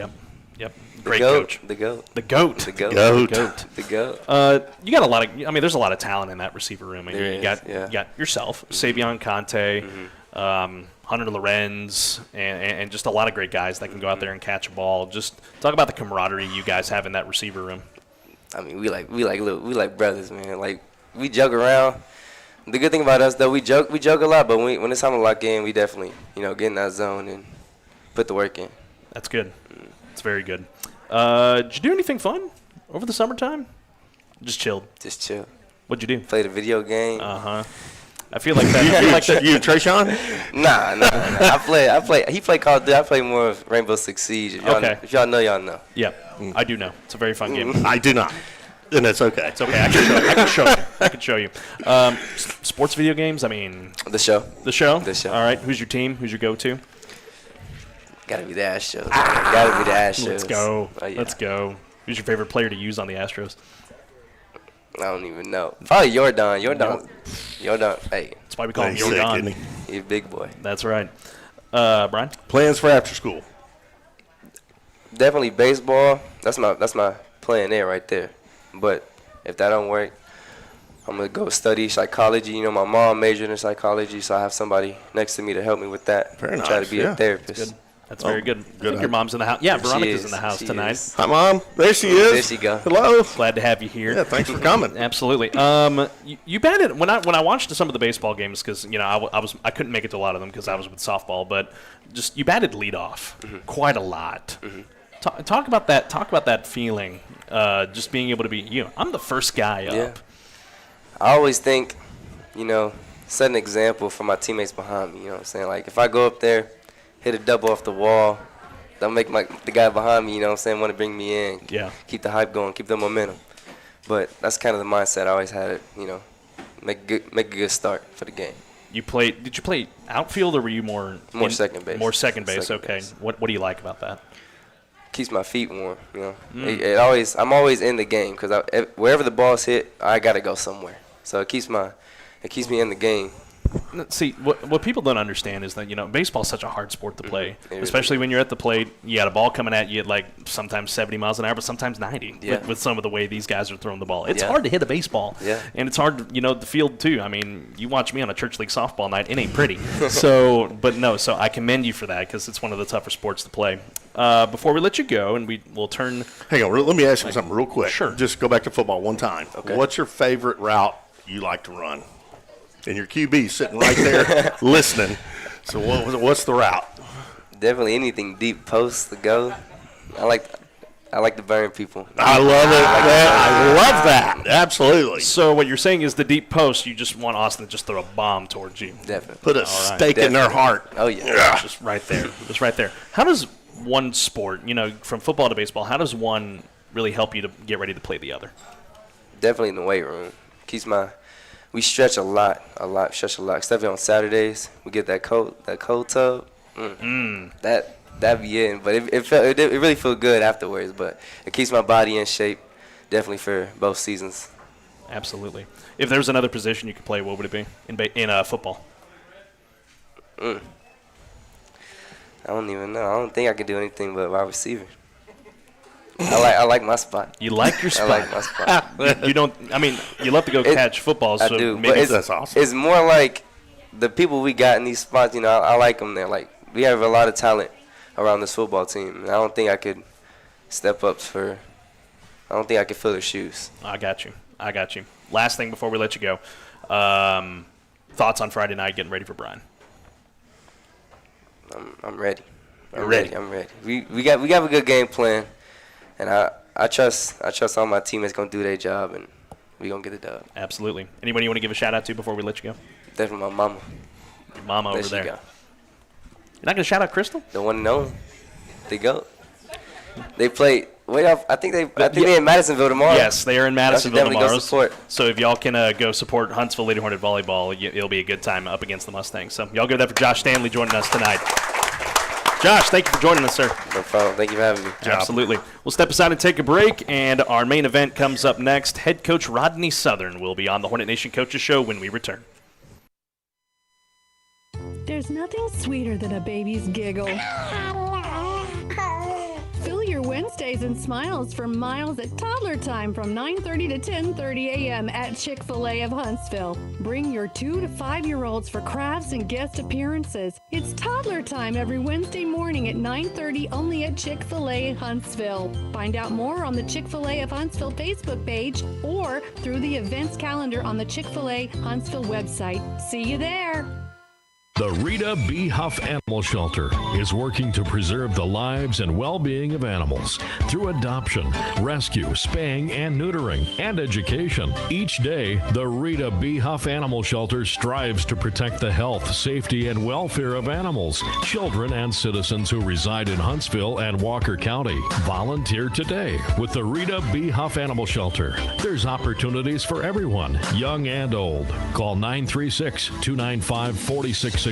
Yep. Great coach. The GOAT. The GOAT. The GOAT. The The GOAT. You got a lot of – there's a lot of talent in that receiver room. You got yourself, Savion Conte, Hunter Lorenz, and just a lot of great guys that can go out there and catch a ball. Just talk about the camaraderie you guys have in that receiver room. I mean, we like brothers, man. Like, we joke around. The good thing about us, though, we joke a lot, but when it's time to lock in, we definitely, get in that zone and put the work in. That's good. That's very good. Did you do anything fun over the summertime? Just chilled. Just chill. What'd you do? Played a video game. I feel like that. You and Tre'Sean? Nah. I play. He played Call of Duty. I play more of Rainbow Six Siege. If y'all know, y'all know. Yep, I do know. It's a very fun game. I do not. And it's okay. It's okay. I can show you. Sports video games. I mean, The show. All right. Who's your team? Who's your go-to? Gotta be the Astros. Gotta be the Astros. Let's go. Oh, yeah. Let's go. Who's your favorite player to use on the Astros? I don't even know. Probably Jordan. Hey. That's why we call him Jordan. He's a big boy. That's right. Brian? Plans for after school? Definitely baseball. That's my plan there right there. But if that don't work, I'm going to go study psychology. My mom majored in psychology, so I have somebody next to me to help me with that. Very nice. Try to be a therapist. Good. That's very good. I think your mom's in the house. Yeah, Veronica's in the house tonight. Is. Hi, Mom. There she is. There she go. Hello. Glad to have you here. Yeah, thanks for coming. Absolutely. You batted when I watched some of the baseball games because I couldn't make it to a lot of them because I was with softball, but just you batted leadoff quite a lot. Talk about that. Talk about that feeling. Just being able to be I'm the first guy up. Yeah. I always think, set an example for my teammates behind me. You know what I'm saying? Like if I go up there, hit a double off the wall, that'll make the guy behind me, want to bring me in. Yeah. Keep the hype going, keep the momentum. But that's kind of the mindset I always had. Make a good start for the game. Did you play outfield or were you more second base? More second base. Second Okay. base. What do you like about that? Keeps my feet warm. I'm always in the game because wherever the ball's hit, I gotta go somewhere. So it keeps me in the game. See, what people don't understand is that, baseball is such a hard sport to play, especially when you're at the plate. You got a ball coming at you at sometimes 70 miles an hour, but sometimes 90 with some of the way these guys are throwing the ball. It's hard to hit a baseball, and it's hard, the field too. I mean, you watch me on a church league softball night, it ain't pretty. So I commend you for that because it's one of the tougher sports to play. Before we let you go, and we'll turn. Hang on, let me ask you something real quick. Sure. Just go back to football one time. Okay. What's your favorite route you like to run? And your QB sitting right there listening. So what's the route? Definitely anything deep post to go. I like to burn people. I love it. I love that. Absolutely. So what you're saying is the deep post, you just want Austin to just throw a bomb towards you. Definitely. Put a stake in their heart. Oh, yeah. Just right there. Just right there. How does one sport, from football to baseball, how does one really help you to get ready to play the other? Definitely in the weight room. We stretch a lot, especially on Saturdays. We get that cold tub. That that'd be it. But it really felt good afterwards. But it keeps my body in shape, definitely for both seasons. Absolutely. If there was another position you could play, what would it be in football? I don't even know. I don't think I could do anything but wide receiver. I like my spot. You like your spot? I like my spot. you don't. I mean, you love to go catch footballs. So I do. Maybe but that's awesome. It's more like the people we got in these spots. You know, I like them there. Like we have a lot of talent around this football team. And I don't think I could step up for. I don't think I could fill their shoes. I got you. Last thing before we let you go. Thoughts on Friday night getting ready for Brian? I'm ready. I'm ready. We got a good game plan, and I trust all my teammates gonna do their job, and we gonna get it done. Absolutely. Anybody you want to give a shout out to before we let you go? Definitely my mama. Your mama over there. Go. You're not gonna shout out Crystal? The one and only. They go. They play. I think they're in Madisonville tomorrow. Yes, they are in Madisonville tomorrow. Go support. So if y'all can go support Huntsville Lady Hornet Volleyball, it'll be a good time up against the Mustangs. So y'all give that for Josh Stanley joining us tonight. Josh, thank you for joining us, sir. No problem. Thank you for having me. Absolutely. We'll step aside and take a break, and our main event comes up next. Head coach Rodney Southern will be on the Hornet Nation Coaches Show when we return. There's nothing sweeter than a baby's giggle. Fill your Wednesdays and smiles for miles at toddler time from 9:30 to 10:30 a.m. at Chick-fil-A of Huntsville. Bring your 2 to 5-year-olds for crafts and guest appearances. It's toddler time every Wednesday morning at 9:30 only at Chick-fil-A Huntsville. Find out more on the Chick-fil-A of Huntsville Facebook page or through the events calendar on the Chick-fil-A Huntsville website. See you there. The Rita B. Huff Animal Shelter is working to preserve the lives and well-being of animals through adoption, rescue, spaying, and neutering, and education. Each day, the Rita B. Huff Animal Shelter strives to protect the health, safety, and welfare of animals, children, and citizens who reside in Huntsville and Walker County. Volunteer today with the Rita B. Huff Animal Shelter. There's opportunities for everyone, young and old. Call 936-295-4666.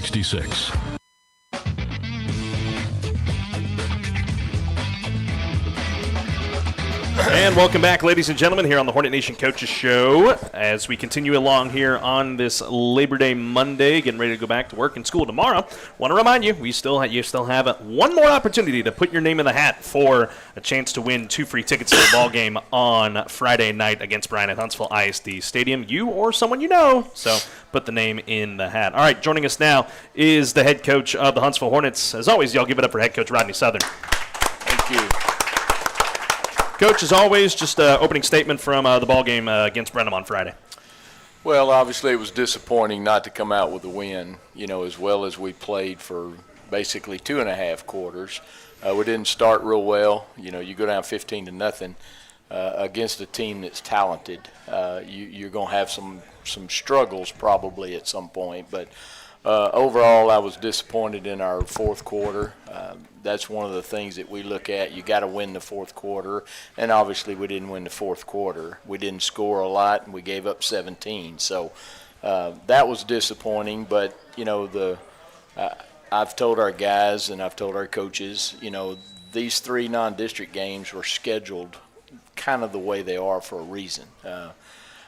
And welcome back, ladies and gentlemen, here on the Hornet Nation Coaches Show. As we continue along here on this Labor Day Monday, getting ready to go back to work and school tomorrow, want to remind you, you still have one more opportunity to put your name in the hat for a chance to win 2 free tickets to the ball game on Friday night against Bryan at Huntsville ISD Stadium. You or someone you know, so put the name in the hat. All right, joining us now is the head coach of the Huntsville Hornets. As always, y'all give it up for head coach Rodney Southern. Thank you. Coach, as always, just an opening statement from the ball game against Brenham on Friday. Well, obviously it was disappointing not to come out with a win, as well as we played for basically 2.5 quarters. We didn't start real well. You go down 15-0 against a team that's talented. You're going to have some struggles probably at some point, but overall I was disappointed in our fourth quarter. That's one of the things that we look at. You got to win the fourth quarter, and obviously we didn't win the fourth quarter. We didn't score a lot, and we gave up 17. So that was disappointing. But I've told our guys and I've told our coaches, these 3 non-district games were scheduled kind of the way they are for a reason.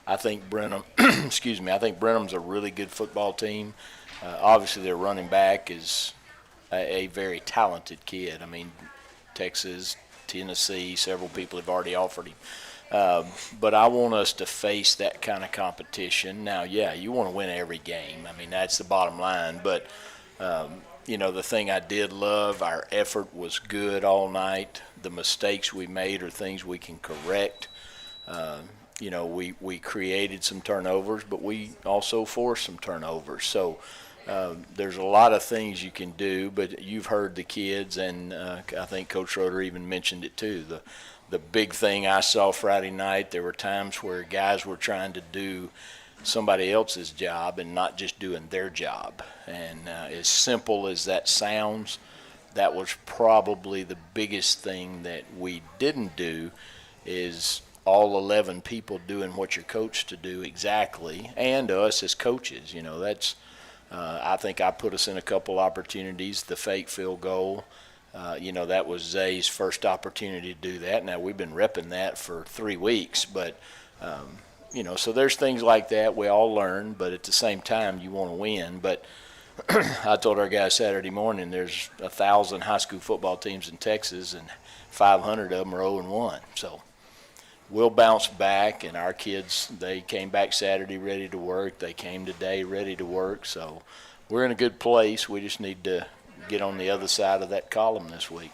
I think Brenham, I think Brenham's a really good football team. Obviously, their running back is a very talented kid. I mean, Texas, Tennessee, several people have already offered him. But I want us to face that kind of competition. Now, yeah, you want to win every game. I mean, that's the bottom line. But, the thing I did love, our effort was good all night. The mistakes we made are things we can correct. We created some turnovers, but we also forced some turnovers. So, there's a lot of things you can do, but you've heard the kids, and I think Coach Schroeder even mentioned it too. The big thing I saw Friday night, there were times where guys were trying to do somebody else's job and not just doing their job. And as simple as that sounds, that was probably the biggest thing that we didn't do, is all 11 people doing what you're coached to do exactly, and us as coaches. That's I think I put us in a couple opportunities. The fake field goal, That was Zay's first opportunity to do that. Now, we've been repping that for 3 weeks, but, so there's things like that we all learn, but at the same time, you want to win. But I told our guys Saturday morning there's 1,000 high school football teams in Texas, and 500 of them are 0-1. So we'll bounce back, and our kids, they came back Saturday ready to work. They came today ready to work. So we're in a good place. We just need to get on the other side of that column this week.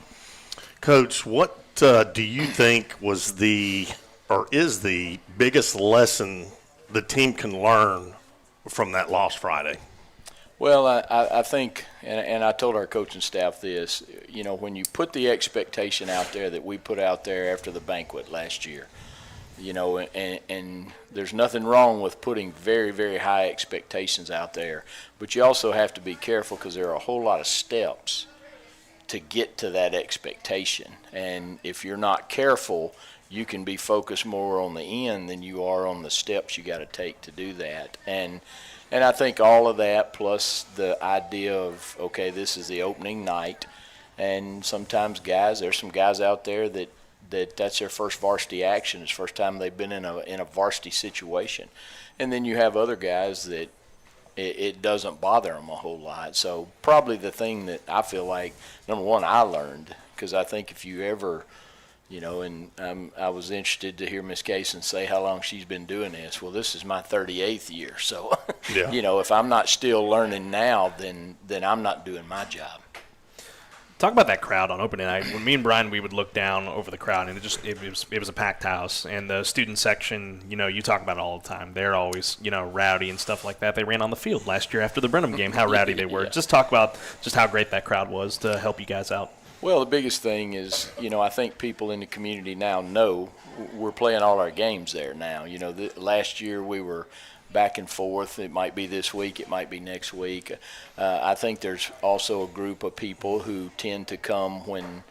Coach, what do you think was is the biggest lesson the team can learn from that loss Friday? Well, I think, and I told our coaching staff this, when you put the expectation out there that we put out there after the banquet last year, and there's nothing wrong with putting very, very high expectations out there, but you also have to be careful because there are a whole lot of steps to get to that expectation. And if you're not careful, you can be focused more on the end than you are on the steps you got to take to do that. And I think all of that plus the idea of, okay, this is the opening night, and sometimes there's some guys out there that's their first varsity action. It's the first time they've been in a varsity situation. And then you have other guys that it doesn't bother them a whole lot. So probably the thing that I feel like, number one, I learned, because I think if you ever, and I was interested to hear Miss Kaysen say how long she's been doing this. Well, this is my 38th year. So, yeah. If I'm not still learning now, then I'm not doing my job. Talk about that crowd on opening night. When me and Brian, we would look down over the crowd, and it was a packed house. And the student section, you talk about it all the time. They're always, rowdy and stuff like that. They ran on the field last year after the Brenham game, how rowdy they were. Yeah. Just talk about just how great that crowd was to help you guys out. Well, the biggest thing is, I think people in the community now know we're playing all our games there now. Last year we were back and forth. It might be this week, it might be next week. I think there's also a group of people who tend to come when,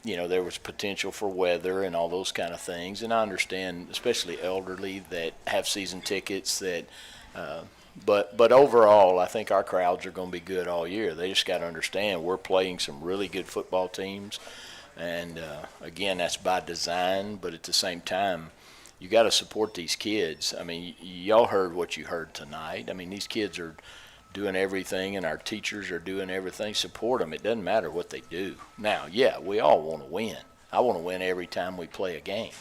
there was potential for weather and all those kind of things. And I understand, especially elderly that have season tickets that but overall, I think our crowds are going to be good all year. They just got to understand we're playing some really good football teams. And, again, that's by design, but at the same time, you got to support these kids. I mean, y'all heard what you heard tonight. I mean, these kids are doing everything, and our teachers are doing everything. Support them. It doesn't matter what they do. Now, yeah, we all want to win. I want to win every time we play a game.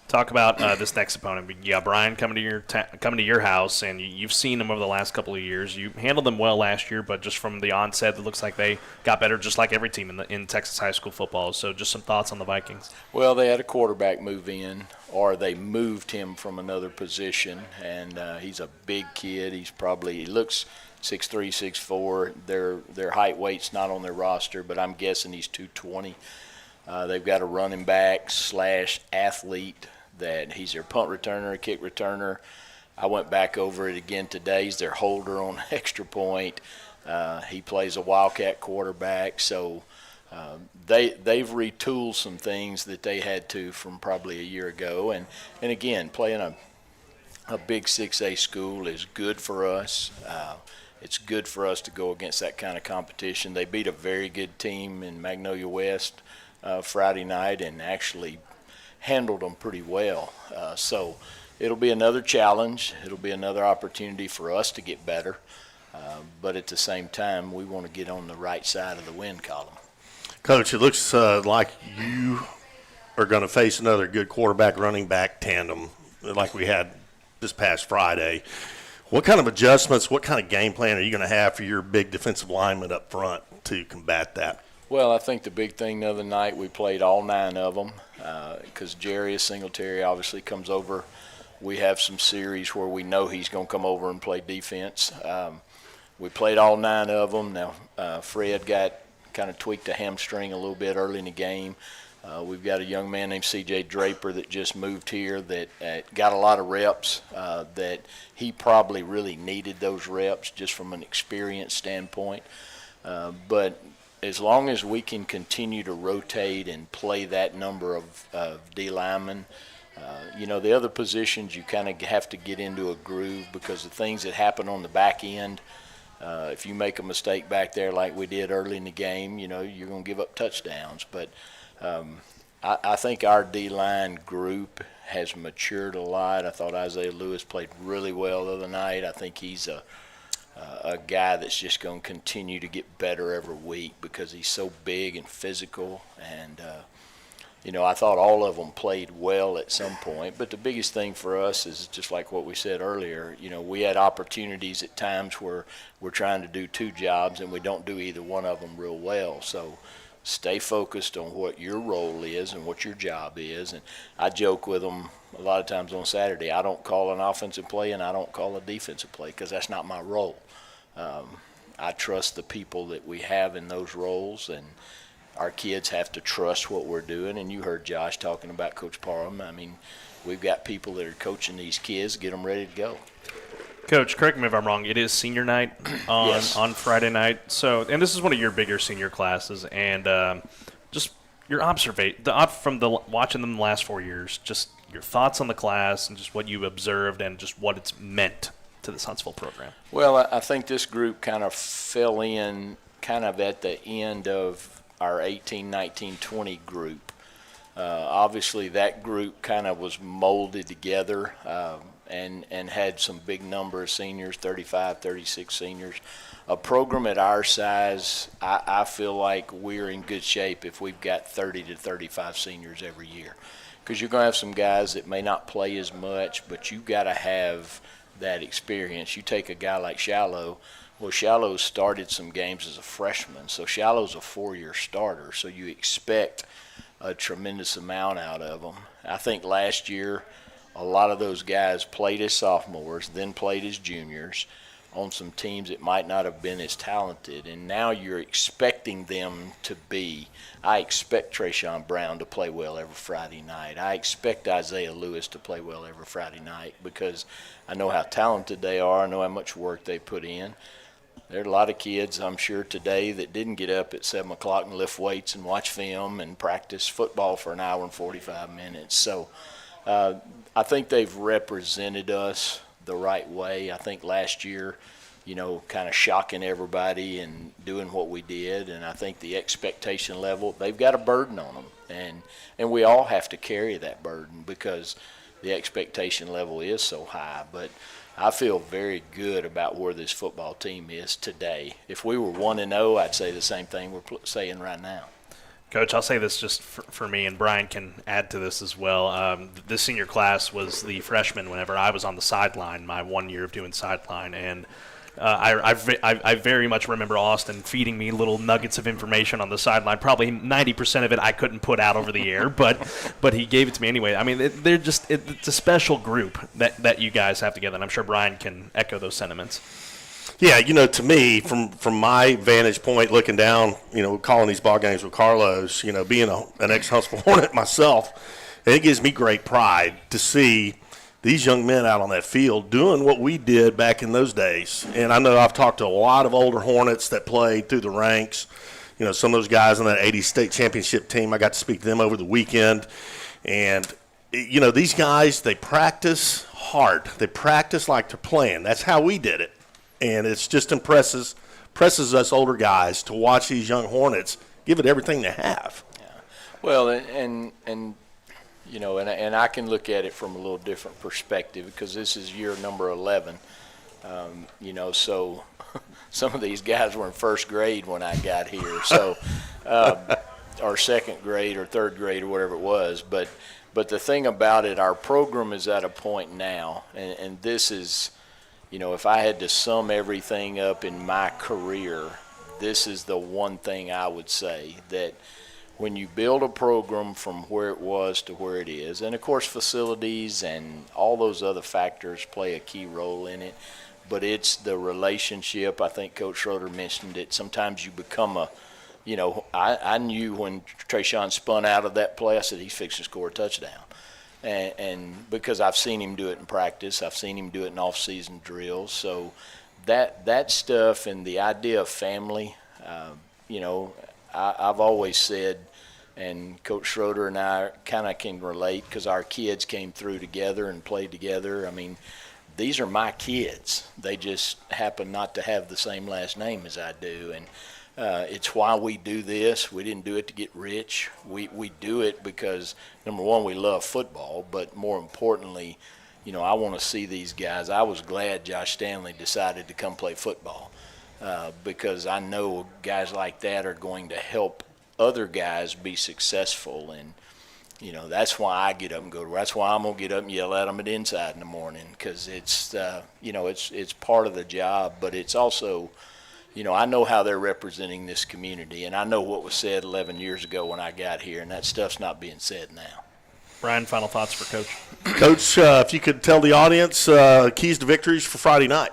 Talk about this next opponent. Yeah, Brian coming to your house, and you've seen them over the last couple of years. You handled them well last year, but just from the onset, it looks like they got better, just like every team in Texas high school football. So, just some thoughts on the Vikings. Well, they had a quarterback move in, or they moved him from another position, and he's a big kid. He looks 6'3", 6'4". Their height weight's not on their roster, but I'm guessing he's 220. They've got a running back / athlete that he's their punt returner, kick returner. I went back over it again today. He's their holder on extra point. He plays a Wildcat quarterback. So they've retooled some things that they had to from probably a year ago. And again, playing a big 6A school is good for us. It's good for us to go against that kind of competition. They beat a very good team in Magnolia West Friday night and actually handled them pretty well. So it'll be another challenge. It'll be another opportunity for us to get better. But at the same time, we want to get on the right side of the win column. Coach, it looks like you are going to face another good quarterback running back tandem like we had this past Friday. What kind of adjustments, what kind of game plan are you going to have for your big defensive lineman up front to combat that? Well, I think the big thing the other night, we played all 9 of them because Jarius Singletary obviously comes over. We have some series where we know he's going to come over and play defense. We played all 9 of them. Now, Fred got kind of tweaked a hamstring a little bit early in the game. We've got a young man named C.J. Draper that just moved here that got a lot of reps, that he probably really needed those reps just from an experience standpoint. But as long as we can continue to rotate and play that number of D linemen, the other positions you kind of have to get into a groove because the things that happen on the back end, If you make a mistake back there like we did early in the game, you're going to give up touchdowns. But I think our D-line group has matured a lot. I thought Isaiah Lewis played really well the other night. I think he's a guy that's just going to continue to get better every week because he's so big and physical. And, I thought all of them played well at some point. But the biggest thing for us is just like what we said earlier. We had opportunities at times where we're trying to do two jobs and we don't do either one of them real well. So stay focused on what your role is and what your job is. And I joke with them a lot of times on Saturday, I don't call an offensive play and I don't call a defensive play because that's not my role. I trust the people that we have in those roles, and our kids have to trust what we're doing. And you heard Josh talking about Coach Parham. I mean, we've got people that are coaching these kids, get them ready to go. Coach, correct me if I'm wrong. It is senior night on Friday night. So, and this is one of your bigger senior classes, and just your from watching them the last 4 years, just your thoughts on the class and just what you observed and just what it's meant to this Huntsville program. Well, I think this group kind of fell in kind of at the end of our 18, 19, 20 group. Obviously, that group kind of was molded together and had some big number of seniors, 35, 36 seniors. A program at our size, I feel like we're in good shape if we've got 30 to 35 seniors every year. Because you're going to have some guys that may not play as much, but you've got to have that experience. You take a guy like Shallow. Well, Shallow started some games as a freshman, so Shallow's a 4-year starter, so you expect a tremendous amount out of them. I think last year a lot of those guys played as sophomores, then played as juniors on some teams that might not have been as talented, and now you're expecting them to be. I expect Tre'Sean Brown to play well every Friday night. I expect Isaiah Lewis to play well every Friday night because I know how talented they are. I know how much work they put in. There are a lot of kids, I'm sure, today that didn't get up at 7 o'clock and lift weights and watch film and practice football for an hour and 45 minutes. So I think they've represented us the right way. I think last year, kind of shocking everybody and doing what we did. And I think the expectation level, they've got a burden on them. And we all have to carry that burden because the expectation level is so high. But I feel very good about where this football team is today. If we were 1-0, I'd say the same thing we're saying right now. Coach, I'll say this just for me, and Brian can add to this as well. This senior class was the freshman whenever I was on the sideline, my 1 year of doing sideline, and I very much remember Austin feeding me little nuggets of information on the sideline. Probably 90% of it I couldn't put out over the air, but he gave it to me anyway. I mean, it's a special group that you guys have together, and I'm sure Brian can echo those sentiments. Yeah, to me, from my vantage point, looking down, calling these ball games with Carlos, being an ex-Huntsville Hornet myself, it gives me great pride to see these young men out on that field doing what we did back in those days. And I know I've talked to a lot of older Hornets that played through the ranks. Some of those guys on that 80 state championship team, I got to speak to them over the weekend. And, these guys, they practice hard. They practice like they're playing. That's how we did it. And it's just impresses us older guys to watch these young Hornets give it everything they have. Yeah. Well, and I can look at it from a little different perspective because this is year number 11. So some of these guys were in first grade when I got here, so or second grade or third grade or whatever it was. But the thing about it, our program is at a point now, and this is. If I had to sum everything up in my career, this is the one thing I would say, that when you build a program from where it was to where it is, and of course facilities and all those other factors play a key role in it, but it's the relationship. I think Coach Schroeder mentioned it. Sometimes you become I knew when Tre'Sean spun out of that play, I said he's fixing to score a touchdown. And because I've seen him do it in practice, I've seen him do it in off-season drills. So that stuff and the idea of family, I've always said, and Coach Schroeder and I kind of can relate because our kids came through together and played together. I mean, these are my kids. They just happen not to have the same last name as I do. And it's why we do this. We didn't do it to get rich. We do it because, number one, we love football, but more importantly, I want to see these guys. I was glad Josh Stanley decided to come play football because I know guys like that are going to help other guys be successful. And, that's why I get up and go to work. That's why I'm going to get up and yell at them at Inside in the morning because it's, it's part of the job, but it's also, I know how they're representing this community, and I know what was said 11 years ago when I got here, and that stuff's not being said now. Brian, final thoughts for Coach? Coach, if you could tell the audience keys to victories for Friday night.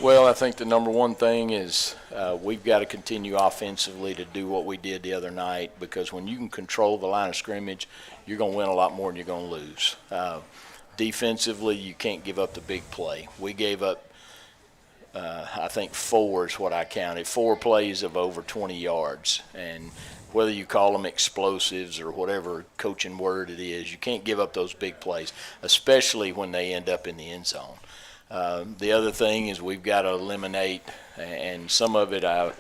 Well, I think the number one thing is we've got to continue offensively to do what we did the other night because when you can control the line of scrimmage, you're going to win a lot more than you're going to lose. Defensively, you can't give up the big play. We gave up, I think 4 is what I counted, 4 plays of over 20 yards. And whether you call them explosives or whatever coaching word it is, you can't give up those big plays, especially when they end up in the end zone. The other thing is we've got to eliminate, and some of it I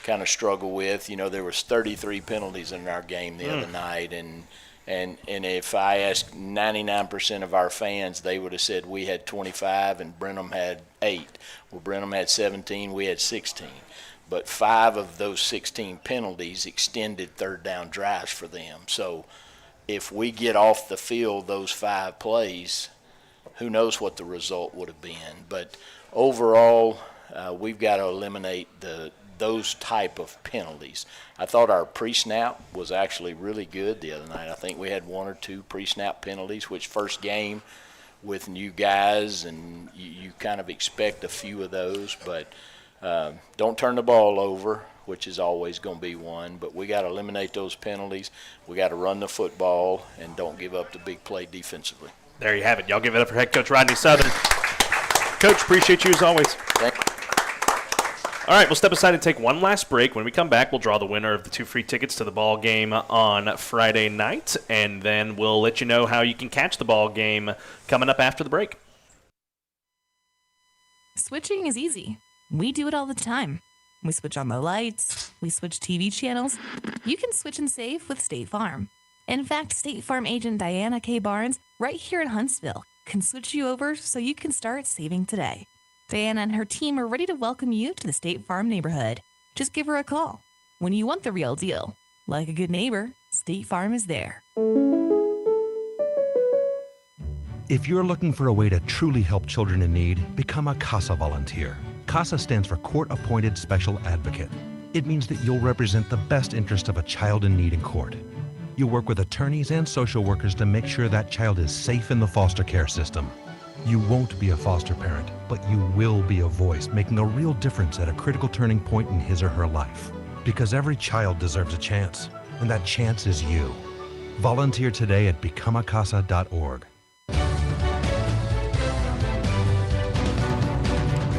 kind of struggle with. There was 33 penalties in our game the other night, and if I asked 99% of our fans, they would have said we had 25 and Brenham had 8. Well, Brenham had 17, we had 16. But 5 of those 16 penalties extended third down drives for them. So if we get off the field those 5 plays, who knows what the result would have been. But overall, we've got to eliminate those type of penalties. I thought our pre-snap was actually really good the other night. I think we had 1 or 2 pre-snap penalties, which first game with new guys, and you kind of expect a few of those. But don't turn the ball over, which is always going to be one. But we got to eliminate those penalties. We got to run the football and don't give up the big play defensively. There you have it. Y'all give it up for head coach Rodney Southern. Coach, appreciate you as always. Thank you. All right, we'll step aside and take one last break. When we come back, we'll draw the winner of the 2 free tickets to the ball game on Friday night, and then we'll let you know how you can catch the ball game coming up after the break. Switching is easy. We do it all the time. We switch on the lights. We switch TV channels. You can switch and save with State Farm. In fact, State Farm agent Diana K. Barnes, right here in Huntsville, can switch you over so you can start saving today. Diana and her team are ready to welcome you to the State Farm neighborhood. Just give her a call. When you want the real deal, like a good neighbor, State Farm is there. If you're looking for a way to truly help children in need, become a CASA volunteer. CASA stands for Court Appointed Special Advocate. It means that you'll represent the best interest of a child in need in court. You'll work with attorneys and social workers to make sure that child is safe in the foster care system. You won't be a foster parent, but you will be a voice making a real difference at a critical turning point in his or her life. Because every child deserves a chance, and that chance is you. Volunteer today at becomeacasa.org.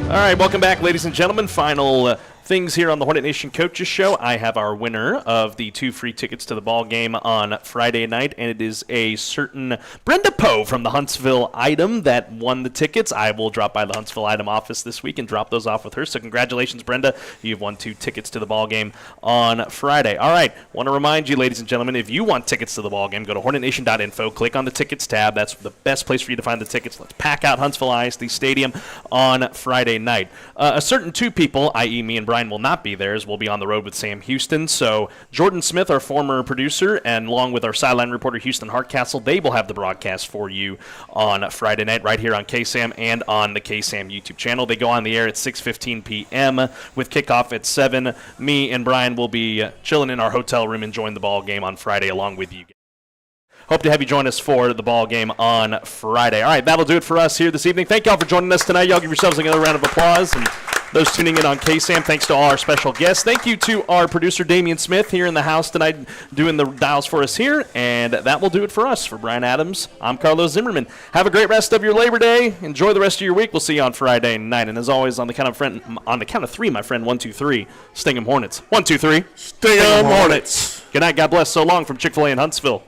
All right, welcome back, ladies and gentlemen. Final things here on the Hornet Nation Coaches Show. I have our winner of the 2 free tickets to the ball game on Friday night, and it is a certain Brenda Poe from the Huntsville Item that won the tickets. I will drop by the Huntsville Item office this week and drop those off with her. So congratulations, Brenda. You've won 2 tickets to the ball game on Friday. All right, want to remind you, ladies and gentlemen, if you want tickets to the ball game, go to hornetnation.info, click on the tickets tab. That's the best place for you to find the tickets. Let's pack out Huntsville ISD Stadium on Friday night. A certain 2 people, i.e. me and Brian, will not be there, as we'll be on the road with Sam Houston. So Jordan Smith, our former producer, and along with our sideline reporter Houston Hardcastle, they will have the broadcast for you on Friday night right here on KSAM and on the KSAM YouTube channel. They go on the air at 6:15 p.m. with kickoff at 7. Me and Brian will be chilling in our hotel room enjoying the ball game on Friday along with you. Hope to have you join us for the ball game on Friday. All right, that'll do it for us here this evening. Thank y'all for joining us tonight. Y'all give yourselves another round of applause. And those tuning in on KSAM, thanks to all our special guests. Thank you to our producer, Damian Smith, here in the house tonight doing the dials for us here. And that will do it for us. For Brian Adams, I'm Carlos Zimmerman. Have a great rest of your Labor Day. Enjoy the rest of your week. We'll see you on Friday night. And as always, on the count of 3, my friend, 1, 2, 3, Sting 'em Hornets. 1, 2, 3, Sting 'em Hornets. Good night. God bless. So long from Chick-fil-A in Huntsville.